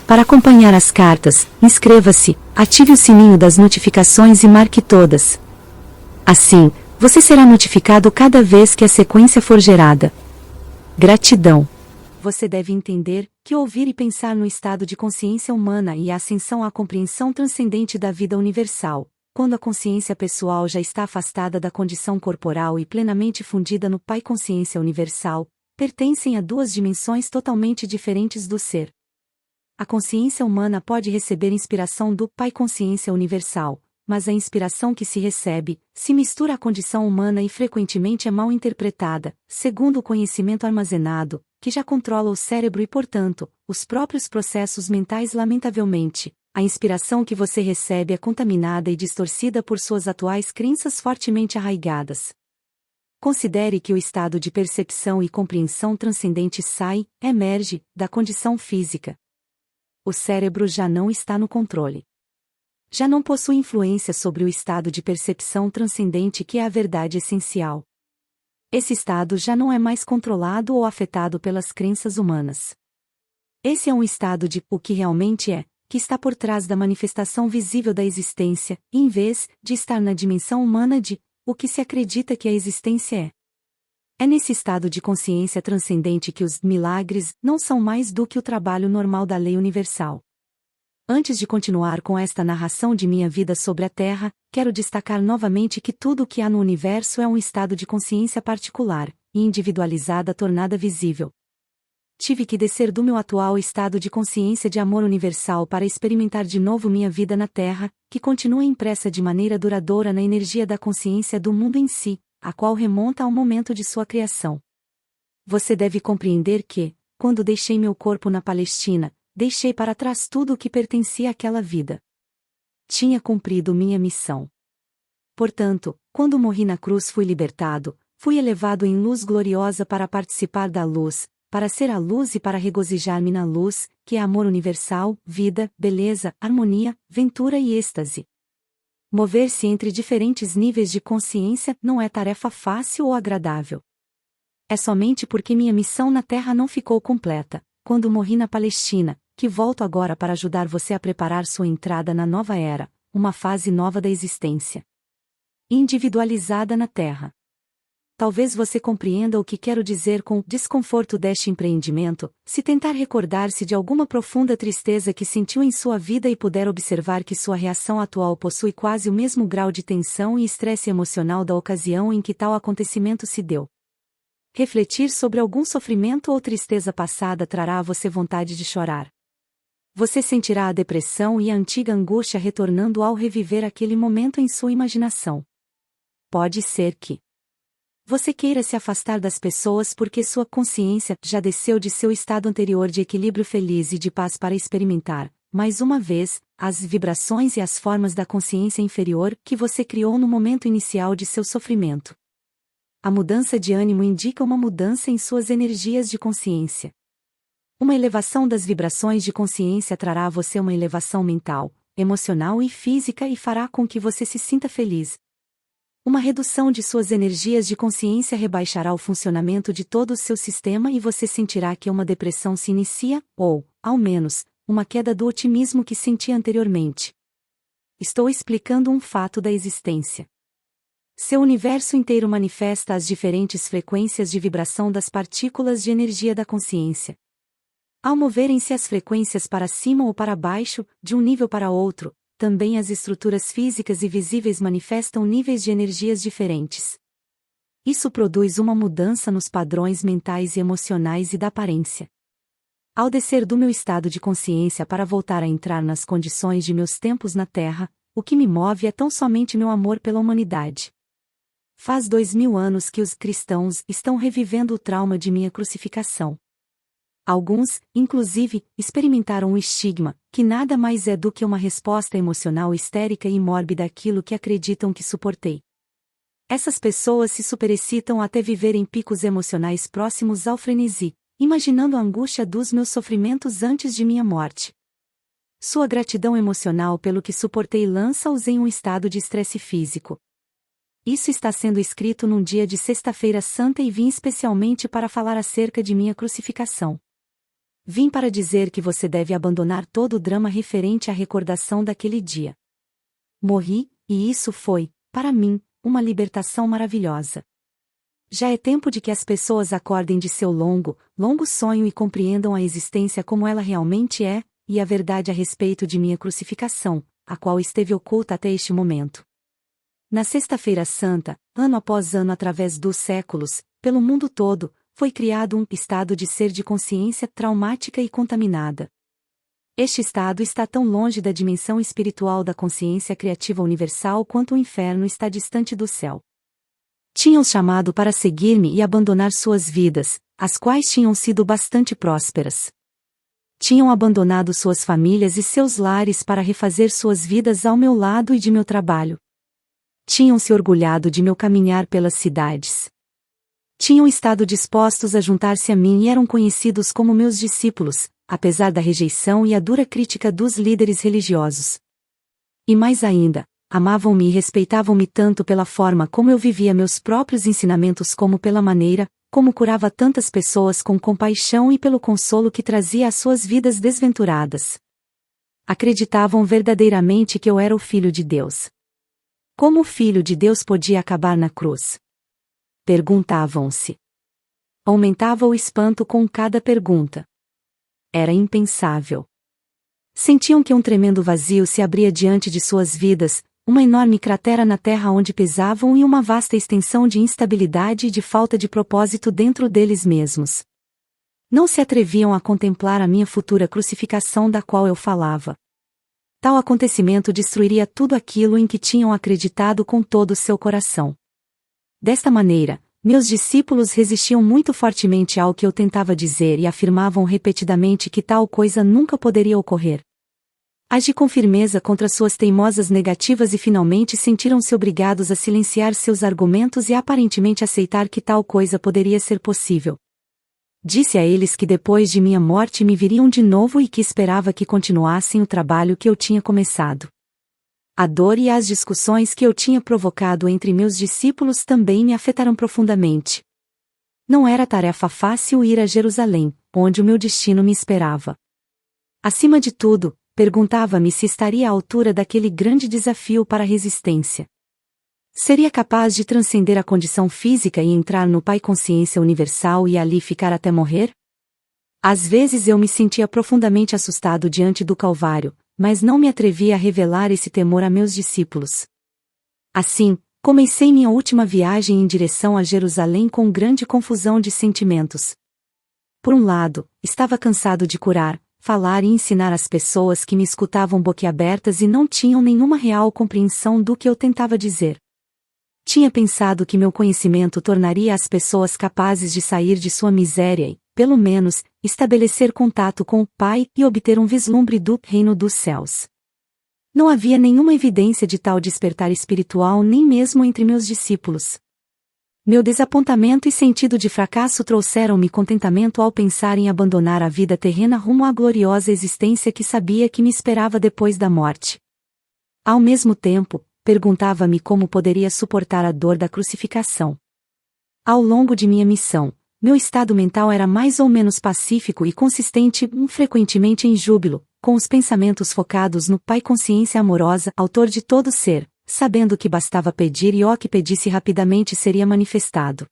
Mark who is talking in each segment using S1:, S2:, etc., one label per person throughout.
S1: Para acompanhar as cartas, inscreva-se, ative o sininho das notificações e marque todas. Assim, você será notificado cada vez que a sequência for gerada. Gratidão. Você deve entender que ouvir e pensar no estado de consciência humana e a ascensão à compreensão transcendente da vida universal, quando a consciência pessoal já está afastada da condição corporal e plenamente fundida no Pai Consciência Universal, pertencem a duas dimensões totalmente diferentes do ser. A consciência humana pode receber inspiração do Pai Consciência Universal, mas a inspiração que se recebe, se mistura à condição humana e frequentemente é mal interpretada, segundo o conhecimento armazenado, que já controla o cérebro e, portanto, os próprios processos mentais. Lamentavelmente, a inspiração que você recebe é contaminada e distorcida por suas atuais crenças fortemente arraigadas. Considere que o estado de percepção e compreensão transcendente emerge, da condição física. O cérebro já não está no controle. Já não possui influência sobre o estado de percepção transcendente que é a verdade essencial. Esse estado já não é mais controlado ou afetado pelas crenças humanas. Esse é um estado de o que realmente é, que está por trás da manifestação visível da existência, em vez de estar na dimensão humana de o que se acredita que a existência é. É nesse estado de consciência transcendente que os milagres não são mais do que o trabalho normal da lei universal. Antes de continuar com esta narração de minha vida sobre a Terra, quero destacar novamente que tudo o que há no universo é um estado de consciência particular e individualizada tornada visível. Tive que descer do meu atual estado de consciência de amor universal para experimentar de novo minha vida na Terra, que continua impressa de maneira duradoura na energia da consciência do mundo em si, a qual remonta ao momento de sua criação. Você deve compreender que, quando deixei meu corpo na Palestina, deixei para trás tudo o que pertencia àquela vida. Tinha cumprido minha missão. Portanto, quando morri na cruz fui libertado, fui elevado em luz gloriosa para participar da luz, para ser a luz e para regozijar-me na luz, que é amor universal, vida, beleza, harmonia, ventura e êxtase. Mover-se entre diferentes níveis de consciência não é tarefa fácil ou agradável. É somente porque minha missão na Terra não ficou completa, quando morri na Palestina, que volto agora para ajudar você a preparar sua entrada na nova era, uma fase nova da existência. Individualizada na Terra. Talvez você compreenda o que quero dizer com desconforto deste empreendimento, se tentar recordar-se de alguma profunda tristeza que sentiu em sua vida e puder observar que sua reação atual possui quase o mesmo grau de tensão e estresse emocional da ocasião em que tal acontecimento se deu. Refletir sobre algum sofrimento ou tristeza passada trará a você vontade de chorar. Você sentirá a depressão e a antiga angústia retornando ao reviver aquele momento em sua imaginação. Pode ser que você queira se afastar das pessoas porque sua consciência já desceu de seu estado anterior de equilíbrio feliz e de paz para experimentar, mais uma vez, as vibrações e as formas da consciência inferior que você criou no momento inicial de seu sofrimento. A mudança de ânimo indica uma mudança em suas energias de consciência. Uma elevação das vibrações de consciência trará a você uma elevação mental, emocional e física e fará com que você se sinta feliz. Uma redução de suas energias de consciência rebaixará o funcionamento de todo o seu sistema e você sentirá que uma depressão se inicia, ou, ao menos, uma queda do otimismo que sentia anteriormente. Estou explicando um fato da existência. Seu universo inteiro manifesta as diferentes frequências de vibração das partículas de energia da consciência. Ao moverem-se as frequências para cima ou para baixo, de um nível para outro, também as estruturas físicas e visíveis manifestam níveis de energias diferentes. Isso produz uma mudança nos padrões mentais e emocionais e da aparência. Ao descer do meu estado de consciência para voltar a entrar nas condições de meus tempos na Terra, o que me move é tão somente meu amor pela humanidade. Faz 2000 anos que os cristãos estão revivendo o trauma de minha crucificação. Alguns, inclusive, experimentaram um estigma, que nada mais é do que uma resposta emocional histérica e mórbida àquilo que acreditam que suportei. Essas pessoas se superexcitam até viverem picos emocionais próximos ao frenesi, imaginando a angústia dos meus sofrimentos antes de minha morte. Sua gratidão emocional pelo que suportei lança-os em um estado de estresse físico. Isso está sendo escrito num dia de Sexta-feira Santa e vim especialmente para falar acerca de minha crucificação. Vim para dizer que você deve abandonar todo o drama referente à recordação daquele dia. Morri, e isso foi, para mim, uma libertação maravilhosa. Já é tempo de que as pessoas acordem de seu longo, longo sonho e compreendam a existência como ela realmente é, e a verdade a respeito de minha crucificação, a qual esteve oculta até este momento. Na Sexta-feira Santa, ano após ano através dos séculos, pelo mundo todo, foi criado um estado de ser de consciência traumática e contaminada. Este estado está tão longe da dimensão espiritual da consciência criativa universal quanto o inferno está distante do céu. Tinham-os chamado para seguir-me e abandonar suas vidas, as quais tinham sido bastante prósperas. Tinham abandonado suas famílias e seus lares para refazer suas vidas ao meu lado e de meu trabalho. Tinham se orgulhado de meu caminhar pelas cidades. Tinham estado dispostos a juntar-se a mim e eram conhecidos como meus discípulos, apesar da rejeição e a dura crítica dos líderes religiosos. E mais ainda, amavam-me e respeitavam-me tanto pela forma como eu vivia meus próprios ensinamentos como pela maneira, como curava tantas pessoas com compaixão e pelo consolo que trazia às suas vidas desventuradas. Acreditavam verdadeiramente que eu era o Filho de Deus. Como o Filho de Deus podia acabar na cruz? Perguntavam-se. Aumentava o espanto com cada pergunta. Era impensável. Sentiam que um tremendo vazio se abria diante de suas vidas, uma enorme cratera na terra onde pisavam e uma vasta extensão de instabilidade e de falta de propósito dentro deles mesmos. Não se atreviam a contemplar a minha futura crucificação da qual eu falava. Tal acontecimento destruiria tudo aquilo em que tinham acreditado com todo o seu coração. Desta maneira, meus discípulos resistiam muito fortemente ao que eu tentava dizer e afirmavam repetidamente que tal coisa nunca poderia ocorrer. Agi com firmeza contra suas teimosas negativas e finalmente sentiram-se obrigados a silenciar seus argumentos e aparentemente aceitar que tal coisa poderia ser possível. Disse a eles que depois de minha morte me viriam de novo e que esperava que continuassem o trabalho que eu tinha começado. A dor e as discussões que eu tinha provocado entre meus discípulos também me afetaram profundamente. Não era tarefa fácil ir a Jerusalém, onde o meu destino me esperava. Acima de tudo, perguntava-me se estaria à altura daquele grande desafio para a resistência. Seria capaz de transcender a condição física e entrar no Pai Consciência Universal e ali ficar até morrer? Às vezes eu me sentia profundamente assustado diante do Calvário, mas não me atrevia a revelar esse temor a meus discípulos. Assim, comecei minha última viagem em direção a Jerusalém com grande confusão de sentimentos. Por um lado, estava cansado de curar, falar e ensinar as pessoas que me escutavam boquiabertas e não tinham nenhuma real compreensão do que eu tentava dizer. Tinha pensado que meu conhecimento tornaria as pessoas capazes de sair de sua miséria e, pelo menos, estabelecer contato com o Pai e obter um vislumbre do reino dos céus. Não havia nenhuma evidência de tal despertar espiritual nem mesmo entre meus discípulos. Meu desapontamento e sentido de fracasso trouxeram-me contentamento ao pensar em abandonar a vida terrena rumo à gloriosa existência que sabia que me esperava depois da morte. Ao mesmo tempo, perguntava-me como poderia suportar a dor da crucificação. Ao longo de minha missão, meu estado mental era mais ou menos pacífico e consistente, frequentemente em júbilo, com os pensamentos focados no Pai Consciência Amorosa, autor de todo ser, sabendo que bastava pedir e o que pedisse rapidamente seria manifestado.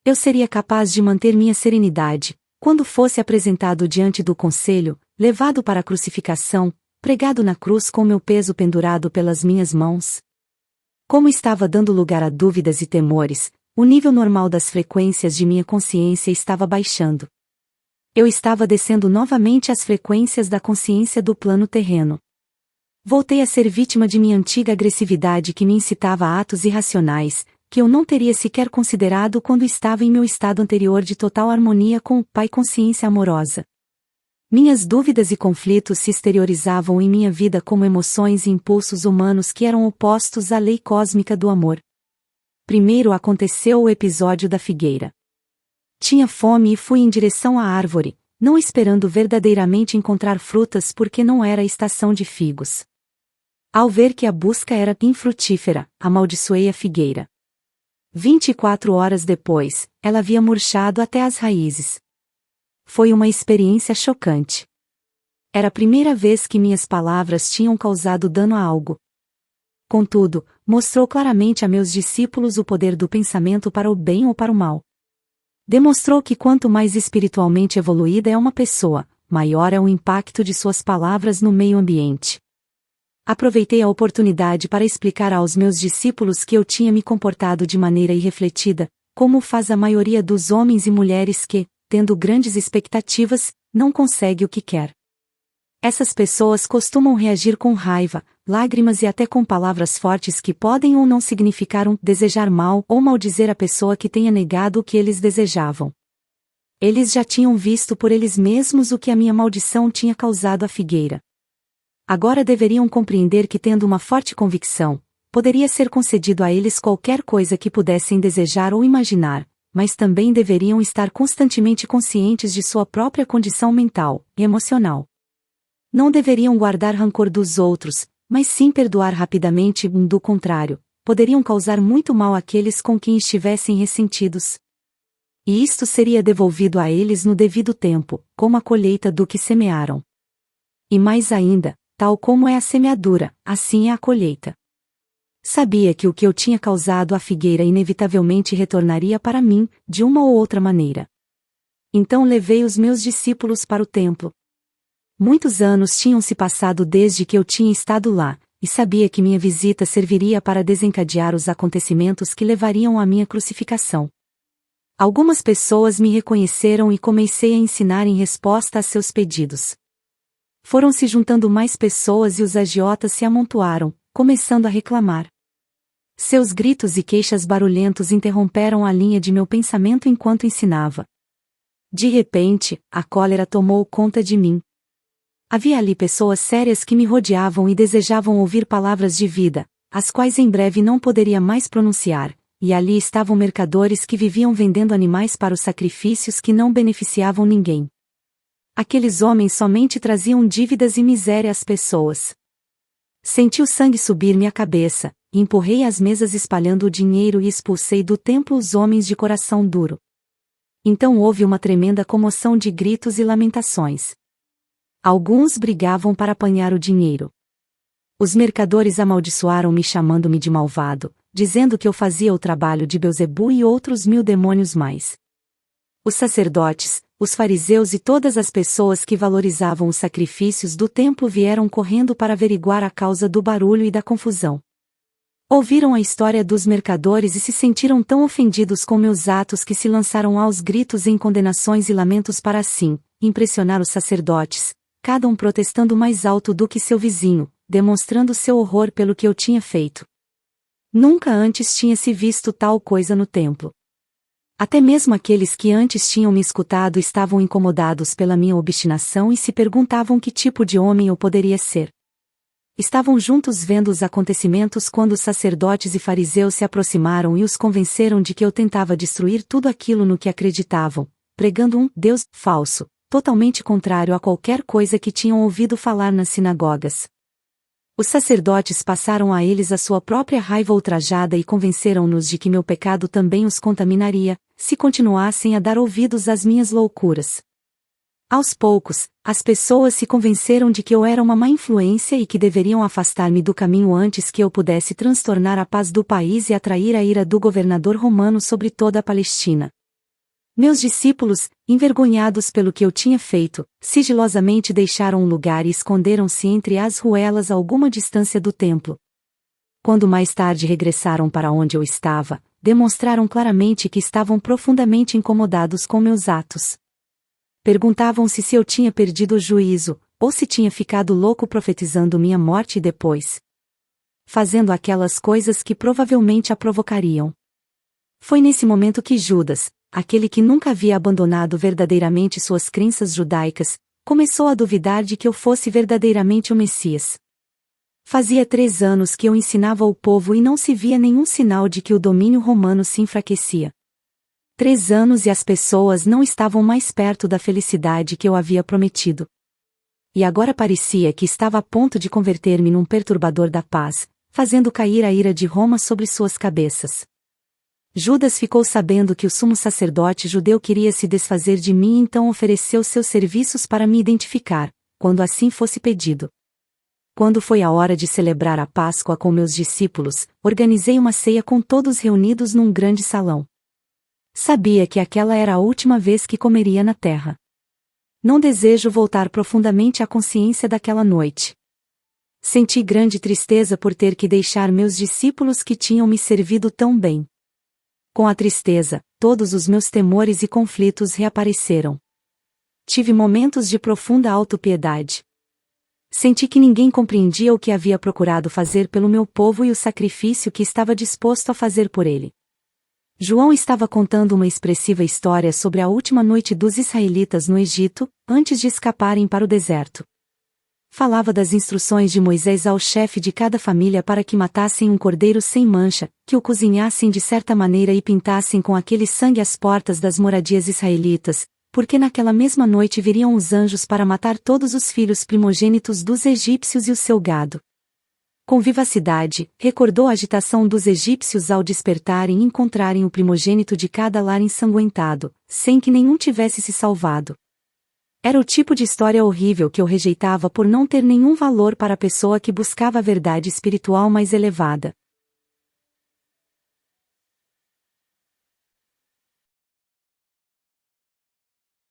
S1: Eu seria capaz de manter minha serenidade, quando fosse apresentado diante do conselho, levado para a crucificação, pregado na cruz com meu peso pendurado pelas minhas mãos. Como estava dando lugar a dúvidas e temores, o nível normal das frequências de minha consciência estava baixando. Eu estava descendo novamente as frequências da consciência do plano terreno. Voltei a ser vítima de minha antiga agressividade que me incitava a atos irracionais, que eu não teria sequer considerado quando estava em meu estado anterior de total harmonia com o Pai Consciência Amorosa. Minhas dúvidas e conflitos se exteriorizavam em minha vida como emoções e impulsos humanos que eram opostos à lei cósmica do amor. Primeiro aconteceu o episódio da figueira. Tinha fome e fui em direção à árvore, não esperando verdadeiramente encontrar frutas porque não era a estação de figos. Ao ver que a busca era infrutífera, amaldiçoei a figueira. 24 horas depois, ela havia murchado até as raízes. Foi uma experiência chocante. Era a primeira vez que minhas palavras tinham causado dano a algo. Contudo, mostrou claramente a meus discípulos o poder do pensamento para o bem ou para o mal. Demonstrou que quanto mais espiritualmente evoluída é uma pessoa, maior é o impacto de suas palavras no meio ambiente. Aproveitei a oportunidade para explicar aos meus discípulos que eu tinha me comportado de maneira irrefletida, como faz a maioria dos homens e mulheres que, tendo grandes expectativas, não consegue o que quer. Essas pessoas costumam reagir com raiva, lágrimas e até com palavras fortes que podem ou não significar desejar mal ou maldizer a pessoa que tenha negado o que eles desejavam. Eles já tinham visto por eles mesmos o que a minha maldição tinha causado à figueira. Agora deveriam compreender que, tendo uma forte convicção, poderia ser concedido a eles qualquer coisa que pudessem desejar ou imaginar, mas também deveriam estar constantemente conscientes de sua própria condição mental e emocional. Não deveriam guardar rancor dos outros, mas sim perdoar rapidamente, do contrário, poderiam causar muito mal àqueles com quem estivessem ressentidos. E isto seria devolvido a eles no devido tempo, como a colheita do que semearam. E mais ainda, tal como é a semeadura, assim é a colheita. Sabia que o que eu tinha causado à figueira inevitavelmente retornaria para mim, de uma ou outra maneira. Então levei os meus discípulos para o templo. Muitos anos tinham se passado desde que eu tinha estado lá, e sabia que minha visita serviria para desencadear os acontecimentos que levariam à minha crucificação. Algumas pessoas me reconheceram e comecei a ensinar em resposta a seus pedidos. Foram se juntando mais pessoas e os agiotas se amontoaram, começando a reclamar. Seus gritos e queixas barulhentos interromperam a linha de meu pensamento enquanto ensinava. De repente, a cólera tomou conta de mim. Havia ali pessoas sérias que me rodeavam e desejavam ouvir palavras de vida, as quais em breve não poderia mais pronunciar, e ali estavam mercadores que viviam vendendo animais para os sacrifícios que não beneficiavam ninguém. Aqueles homens somente traziam dívidas e miséria às pessoas. Senti o sangue subir-me à cabeça, e empurrei as mesas espalhando o dinheiro e expulsei do templo os homens de coração duro. Então houve uma tremenda comoção de gritos e lamentações. Alguns brigavam para apanhar o dinheiro. Os mercadores amaldiçoaram-me chamando-me de malvado, dizendo que eu fazia o trabalho de Belzebu e outros 1000 demônios mais. Os sacerdotes, os fariseus e todas as pessoas que valorizavam os sacrifícios do templo vieram correndo para averiguar a causa do barulho e da confusão. Ouviram a história dos mercadores e se sentiram tão ofendidos com meus atos que se lançaram aos gritos em condenações e lamentos para assim impressionar os sacerdotes, cada um protestando mais alto do que seu vizinho, demonstrando seu horror pelo que eu tinha feito. Nunca antes tinha se visto tal coisa no templo. Até mesmo aqueles que antes tinham me escutado estavam incomodados pela minha obstinação e se perguntavam que tipo de homem eu poderia ser. Estavam juntos vendo os acontecimentos quando os sacerdotes e fariseus se aproximaram e os convenceram de que eu tentava destruir tudo aquilo no que acreditavam, pregando um Deus falso, totalmente contrário a qualquer coisa que tinham ouvido falar nas sinagogas. Os sacerdotes passaram a eles a sua própria raiva ultrajada e convenceram-nos de que meu pecado também os contaminaria, se continuassem a dar ouvidos às minhas loucuras. Aos poucos, as pessoas se convenceram de que eu era uma má influência e que deveriam afastar-me do caminho antes que eu pudesse transtornar a paz do país e atrair a ira do governador romano sobre toda a Palestina. Meus discípulos, envergonhados pelo que eu tinha feito, sigilosamente deixaram o lugar e esconderam-se entre as ruelas a alguma distância do templo. Quando mais tarde regressaram para onde eu estava, demonstraram claramente que estavam profundamente incomodados com meus atos. Perguntavam-se se eu tinha perdido o juízo, ou se tinha ficado louco profetizando minha morte depois. Fazendo aquelas coisas que provavelmente a provocariam. Foi nesse momento que Judas, aquele que nunca havia abandonado verdadeiramente suas crenças judaicas, começou a duvidar de que eu fosse verdadeiramente o Messias. Fazia 3 anos que eu ensinava ao povo e não se via nenhum sinal de que o domínio romano se enfraquecia. 3 anos e as pessoas não estavam mais perto da felicidade que eu havia prometido. E agora parecia que estava a ponto de converter-me num perturbador da paz, fazendo cair a ira de Roma sobre suas cabeças. Judas ficou sabendo que o sumo sacerdote judeu queria se desfazer de mim e então ofereceu seus serviços para me identificar, quando assim fosse pedido. Quando foi a hora de celebrar a Páscoa com meus discípulos, organizei uma ceia com todos reunidos num grande salão. Sabia que aquela era a última vez que comeria na terra. Não desejo voltar profundamente à consciência daquela noite. Senti grande tristeza por ter que deixar meus discípulos que tinham me servido tão bem. Com a tristeza, todos os meus temores e conflitos reapareceram. Tive momentos de profunda autopiedade. Senti que ninguém compreendia o que havia procurado fazer pelo meu povo e o sacrifício que estava disposto a fazer por ele. João estava contando uma expressiva história sobre a última noite dos israelitas no Egito, antes de escaparem para o deserto. Falava das instruções de Moisés ao chefe de cada família para que matassem um cordeiro sem mancha, que o cozinhassem de certa maneira e pintassem com aquele sangue as portas das moradias israelitas, porque naquela mesma noite viriam os anjos para matar todos os filhos primogênitos dos egípcios e o seu gado. Com vivacidade, recordou a agitação dos egípcios ao despertarem e encontrarem o primogênito de cada lar ensanguentado, sem que nenhum tivesse se salvado. Era o tipo de história horrível que eu rejeitava por não ter nenhum valor para a pessoa que buscava a verdade espiritual mais elevada.